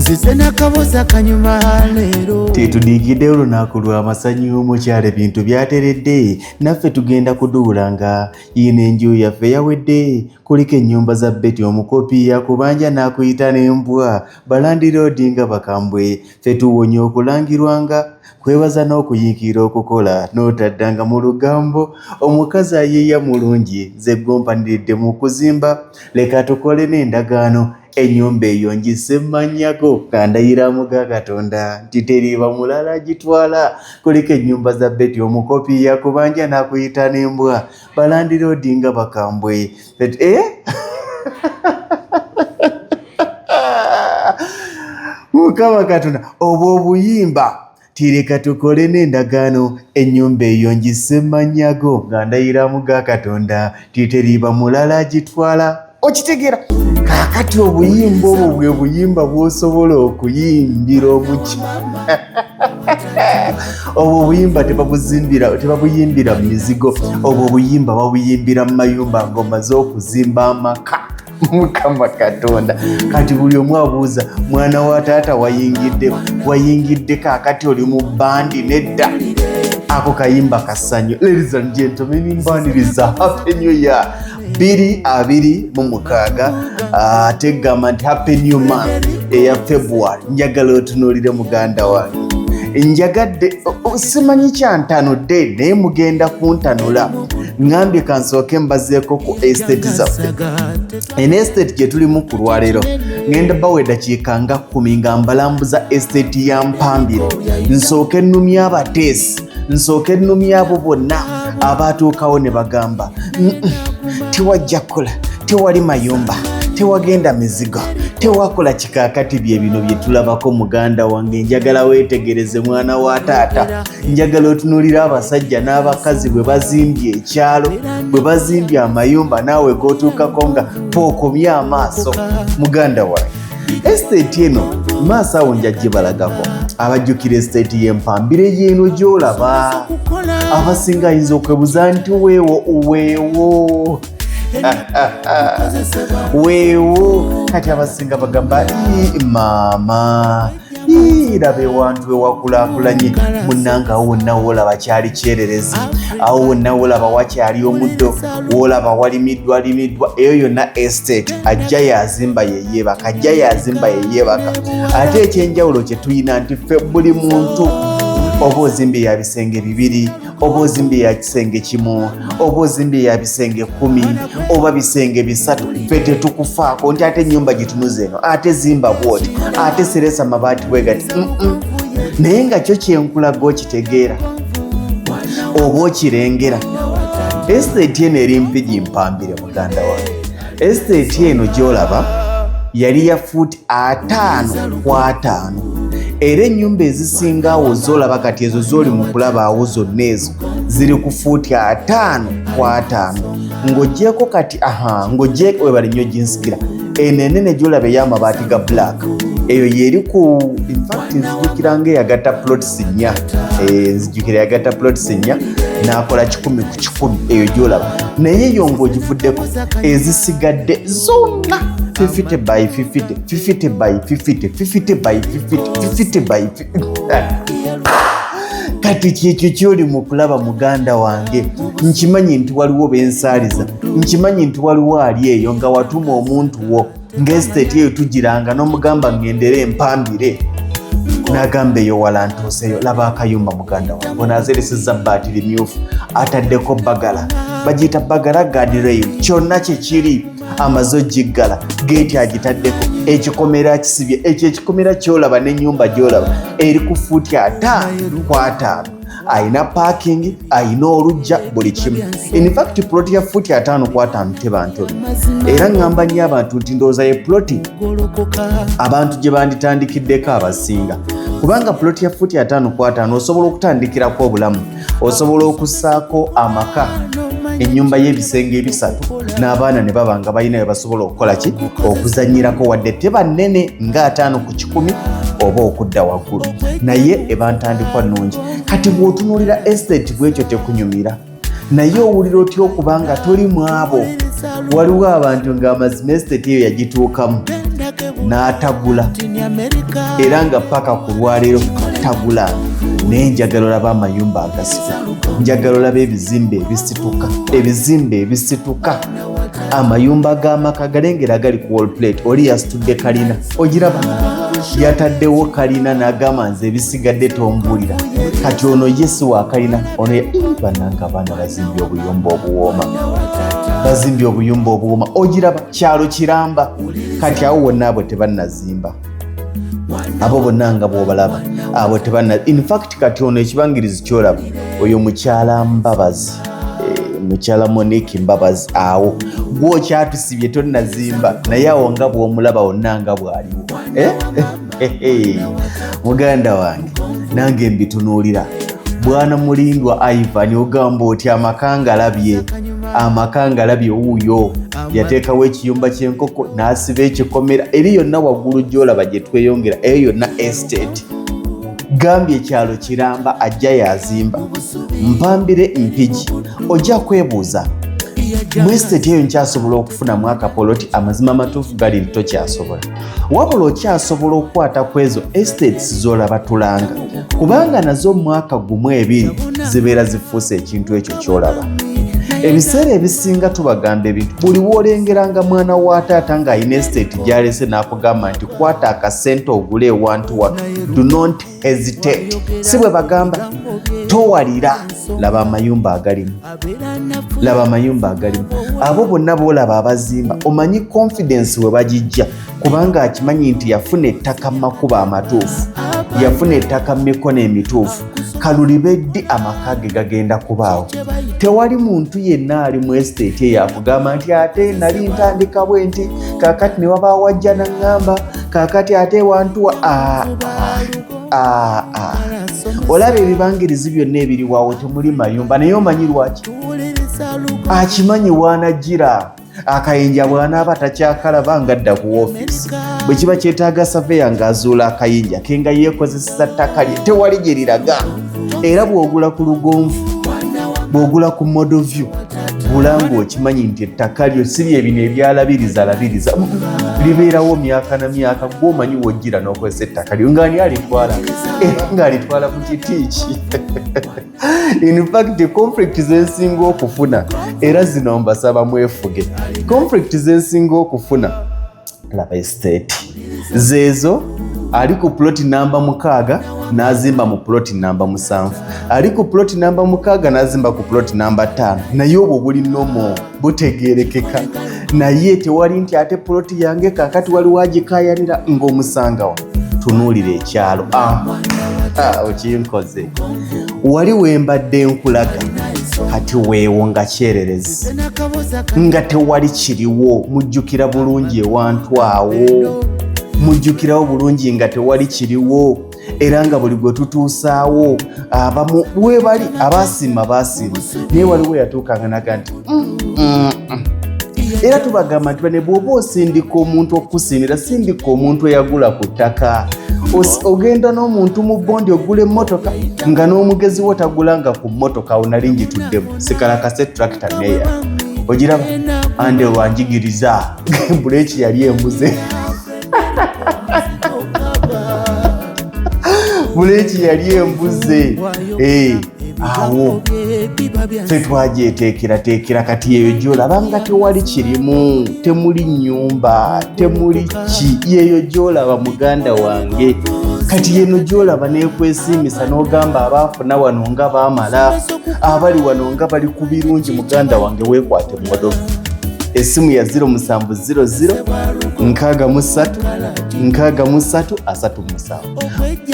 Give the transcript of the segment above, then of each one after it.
nzize n'akaboza kanyuma leero. Tetudigidde olunaku lw'amasanyu omukyala ebintu byateredde naffe tugenda kuduulanga yino enju yaffe yawedde kuliko ennyumba za Betty omukopi yakubanja n'akuyita n'embwa balandiroodi nga bakambwe ffe tuwonye okulangirwanga kwebaza n'okuyiikira okukola n'otaddanga mu lugambo omukazi ayeeya mulungi ze gompaniridde mu kuzimba leka tukole n'endagaano ennyumba eyo ngise mmannyako kandayiramu ga Katonda nti teriiba mulala gitwala kuliko ennyumba za Betty omukopi yakubanja n'akuyita n'embwa balandiroodi nga bakambwe Mukama Katonda obwo obuyimba tireka tukole n'endagaano ennyumba eyo ngise mmannyako kandayiramu ga Katonda teriiba mulala gitwala. Okitegeera kakati obuyimba obwo bwe buyimba bw'osobola okuyimbira omuki obwo obuyimba tebabuyimbira mu mizigo, obwo obuyimba babuyimbira mu mayumba ng'omaze okuzimba amaka. Mukama Katonda kati buli omu abuuza mwana wa taata wayingidde kakati oli mu bandi nedda ako kayimba kasanyo. Ladies and gentlemen, mbaniriza happy new year 2026 tegamba nti happy new month eya February. Njagala otunuulire muganda wange, njagadde simanyi kyantanudde naye mugenda kuntanula. Ngambye kansooke mbazeeko ku estate zaffe. Eno estate gye tulimu ku lwaleero ngenda bawa eddakiika nga 10 nga mbalambuza estate ya Mpambire. Nsooke nnumya abateesi, nsooke nnumya abo bonna abaatuukawo ne bagamba tewajja kukola, tewali mayumba, tewagenda mizigo, tewakola kikaakati bye bino bye tulabako muganda wange. Njagala weetegereze mwana wa taata, njagala otunuulira abasajja n'abakazi bwe bazimbye ekyalo, bwe bazimbye amayumba naawe gootuukako nga pookomye amaaso. Muganda wange estate eno maaso awo nja gibalagako abajjukira estate y'Empambire y'eno gy'olaba abasinga ayinza okwebuza nti weewo weewo kati abasinga bagamba maama rabe wantu we wakulaakulanye munnanga awo wonna woolaba kyali kyererezi, awo wonna woolaba wakyali omuddo, woolaba walimiddwa eyo yonna estate ajja yazimba yeyeebaka, ate ekyenjawulo kye tuyina nti ffe buli muntu oba ozimbye ya bisenge 2, oba ozimbye ya kisenge 1, oba ozimbye ya bisenge 10, oba bisenge 3, ffe tetukufaako nti ate ennyumba gitunuza eno, ate zimba bwoti, ate seresa mabaati bwe gati. Naye nga kyo kyenkulaga okitegeera oba okirengera. Estate eno eri Mpigi Mpambire muganda wange. Estate eno gy'olaba yali ya fuuti 5x5. Era ennyumba ezisinga awo z'olaba kati ezo z'oli mu kulaba awo zonna ezo ziri ku fuuti 5x5. Ng'oggyeko kati ng'oggyeko webale nnyo ginsikira eno enene gy'olaba ey'amabaati ga black eyo yeri ku infact nzijukira ng'eyagatta plots 4, nzijukira yagatta plots 4 n'akola 10 ku 10 eyo gy'olaba. Naye yo ng'ogivuddeko ezisigadde zonna 50 by 50, 50 by 50, 50 by 50, 50 by 50. Kati kyekyo kyoli mu kulaba muganda wange. Nkimanyi nti waliwo bensaaliza, nkimanyi nti waliwo ali eyo nga watuma omuntu wo ng'estate eyo tugiranga n'omugamba ngendere Empambire n'agamba eyo wala ntuuseyo. Laba akayumba muganda wange onaazeresezza bbaati limyufu ataddeko bagala, bagiyita bagala guardrail, kyonna kye kiri amaze ogiggala, geeti agitaddeko, ekikomera kisibye. Ekyo ekikomera ky'olaba n'ennyumba gy'olaba eri ku fuuti 5x5. Ayina parking, ayina olujja, buli kimu. In fact ploti ya fuuti 5x5 teba ntono. Era ngamba nnyo abantu nti ndowooza ye ploti abantu gye banditandikiddeko abasinga, kubanga ploti ya fuuti 5x5 osobola okutandikirako obulamu, osobola okussaako amaka, ennyumba y'ebisenge 3 n'abaana ne baba nga balina bye basobola okukola ki okuzannyirako, wadde teba nnene nga 5 ku 10 oba okudda waggulu, naye eba ntandikwa nnungi. Kati bw'otunuulira estate bw'ekyo tekunyumira, naye owulira otya okubanga toli mu abo. Waliwo abantu ng'amazima estate eyo yagituukamu n'atagula era nga paka ku lwaleero tagula. Naye njagala olaba amayumba agasifu, njagala olaba ebizimbe ebisituka, amayumba g'amaka galengera gali ku wall plate. Oli yasitudde kalina, ogiraba yataddewo kalina n'agamba nze ebisigadde tombuulira. Kati ono yesi wa kalina, ono bannanga abaana bazimbye obuyumba obuwooma, ogiraba kyalo kiramba. Kati awo wonna abo tebannazimba, abo bonna nga bw'obalaba abo tebanna. In fact kati ono ekibangirizi kyolaba oyo mukyala Mbabazi, mukyala Monique Mbabazi, awo gwokyatusibye tonnazimba, naye awo nga bw'omulaba wonna nga bw'aliwo. Muganda wange nange mbitunuulira. Bwana Mulindwa Ivan ogamba oti amakangalabye wuuyo yateekawo ekiyumba ky'enkoko n'asiba ekikomera eri yonna waggulu gy'olaba gye tweyongera, eyo yonna estate. Gambye ekyalo kiramba ajja yazimba. Mpambire Mpigi, ojja kwebuuza mu estate eyo nkyasobola okufunamu akapoloti? Amazima matuufu gali tokyasobola, wabula okyasobola okukwata ku ezo estates z'olaba tulanga, kubanga nazo mwaka gumu ebiri zibeera zifuuse ekintu ekyo ky'olaba. Ebiseera ebisinga tubagamba ebintu, buli w'olengeranga mwana wa taata ng'ayina estate gy'alese n'akugamba nti kwata akasente ogule ewantu, do not hesitate. Si bwe bagamba towalira, laba amayumba agalimu. Abo bonna b'olaba abazimba omanyi confidence we bagijja, kubanga akimanyi nti yafuna ettaka mu makubo amatuufu, yafuna ettaka mu mikono emituufu. Kalulibeddi amaka ge gagenda kubaawo. Tewali muntu yenna ali mu estate eyo akugamba nti ate nali ntandika bwe nti kaakati ne wabaawo wajja n'aŋŋamba kaakati ate wantuwa. Olaba ebibangirizi byonna ebiri waawo temuli mayumba, naye omanyi lwaki? Akimanyi waanajjira akayinja bw'anaaba takyakalaba ng'adda ku woofiisi. Bwe kiba kyetaaga saveya ng'azuula akayinja ke nga yeekozeseza ttaka lye, tewali gye liraga. Era bw'ogula ku lugonvu, bw'ogula ku modovyu, bulanga okimanyi nti ettaka lyo si lyebino ebyalabiriza libeerawo myaka na myaka, gw'omanyi wojjira n'okozesa ettaka lyo ng'ani alitwala, era ng'alitwala ku kiti ki. In fact conflict zensinga okufuna, era zino mbasaba mwefuge, conflict zensinga okufuna laba estate zeezo ali ku ploti namba 6 n'azimba mu ploti namba 7, ali ku ploti namba 6 n'azimba ku ploti namba 5, naye obwo buli nomo butegeerekeka. Naye tewali nti ate ploti yange kaakati wali wagikayanira ng'omusangawa. Tunuulira ekyalo. Okinkoze wali wembadde nkulaga, kati weewo nga kyererezi nga tewali kiriwo. Mujjukira bulungi ewantu awo, mujjukirawo bulungi nga tewali kiriwo, era nga buli gwe tutuusaawo abamu webali abaasiima baasiima, naye waliwo yatuukanga naga nti era tubagamba nti bane bw'oba osindika omuntu okukusiimira, sindika omuntu eyagula ku ttaka. Ogenda n'omuntu mu bondi ogula emmotoka nga n'omugezi wo tagulanga ku mmotoka awo nali ngituddemu, sikalakase tractor neya ogiraba ande wanjigiriza buleeki yali embuze. Buleeki yali embuze. Awo ffe twagyeteekerateekera, kati eyo gy'olaba nga tewali kirimu, temuli nnyumba, temuli ki, yeeyo gy'olaba muganda wange. Kati yeno gy'olaba n'ekwesiimisa n'ogamba abaafuna wano nga baamala, abali wano nga bali ku birungi. Muganda wange weekwate mmodofu. Essimu ya 0700 63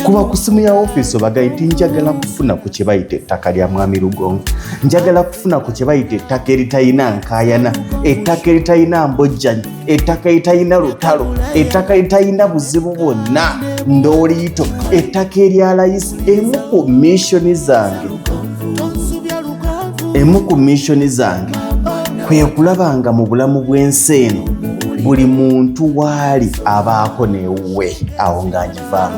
kuba ku simu ya ofiisi obagaye nti njagala kufuna ku kye bayita ettaka lya Mwami Lugongo, njagala kufuna ku kye bayita ettaka eritalina nkaayana, ettaka eritalina mbojjanyi, ettaka eritalina lutalo, ettaka eritalina buzibu bwonna ndooliito, ettaka erya layisi. Emu ku missioni zange kwe kulabanga mu bulamu bw'ensi eno buli muntu waali abaako neewuwe awo ng'agivaamu.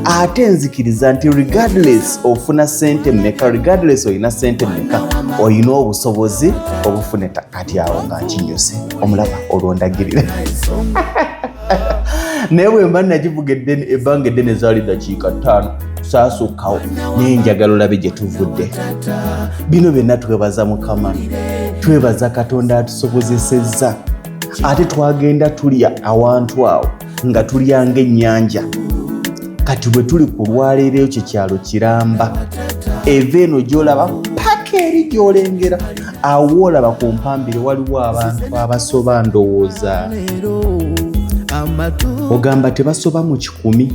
Ate nzikiriza nti regardless ofuna sente mmeka, regardless olina sente mmeka, olina obusobozi obufuna ettaka. Kati awo ng'akinyuse omulaba olwondagirira. naye bwe mba nagivuga ebbanga eddene zaali dakiika 5 saasukkawo naye njagala olabe gye tuvudde. Bino byonna twebaza Mukama, twebaza Katonda atusobozesezza, ate twagenda tulya awantu awo nga tulya ng'ennyanja. Kati bwe tuli ku lwaleero ekyo kyalo kiramba, eva eno gy'olaba paka eri gy'olengera awo olaba ku Mpambire waliwo abantu abasoba ndowooza ogamba tebasoba mu 100,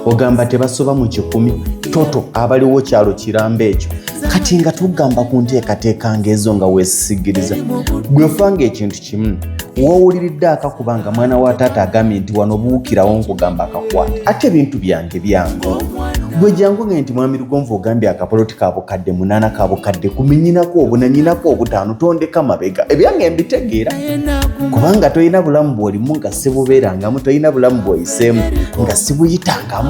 ogamba tebasoba mu 100 toto abaliwo kyalo kiramba ekyo. Kati nga tugamba ku nteekateeka ng'ezo nga weesigiriza gwe fanga ekintu kimu wowuliridde akakubanga mwana wa taata agambye nti wano buukirawo nkugamba akakwata ate ebintu byange gwe jangu nga nti mwami Lugonvu ogambye akapoloti kabukadde 8 kabukadde 10 nyinako obunanyinako 5 tondeka mabega ebyange mbitegeera kubanga toyina bulamu bw'olimu nga sibubeerangamu, toyina bulamu bw'oyiseemu nga sibuyitangamu,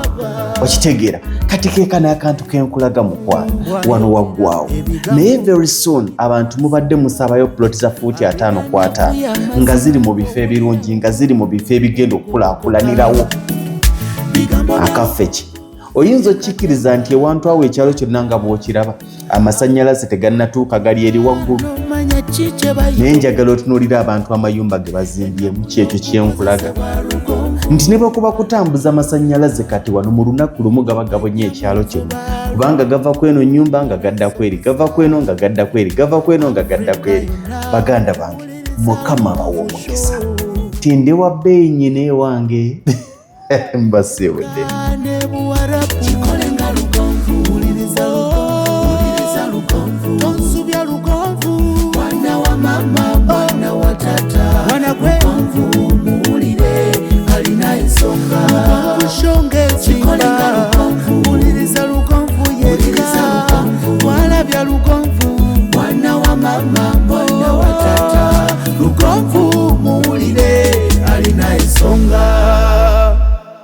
okitegeera. Kati keeka n'akantu kenkulaga mukwano wano waggwawo, naye very soon abantu mubadde musabayo ploti za fuuti 5 ku 5 nga ziri mu bifo ebirungi, nga ziri mu bifo ebigenda okukulaakulanirawo. Akaffe ki oyinza okkiriza nti ewantu awo ekyalo kyonna nga bw'okiraba amasannyalaze tegannatuuka gali eri waggulu, naye njagala otunuulira abantu amayumba ge bazimbyemu kyekyo kyenkulaga nti ne bwekuba kutambuza amasannyalaze kati wano mu lunaku lumu gaba gabonye ekyalo kyonna, kubanga gava kweno nnyumba nga gadda kweri, gava kweno nga gadda kweri, gava kweno nga gadda kweri. Baganda bange Mukama bawa omukisa, tinde wa bbeeyi nyine wange mbasiibudde.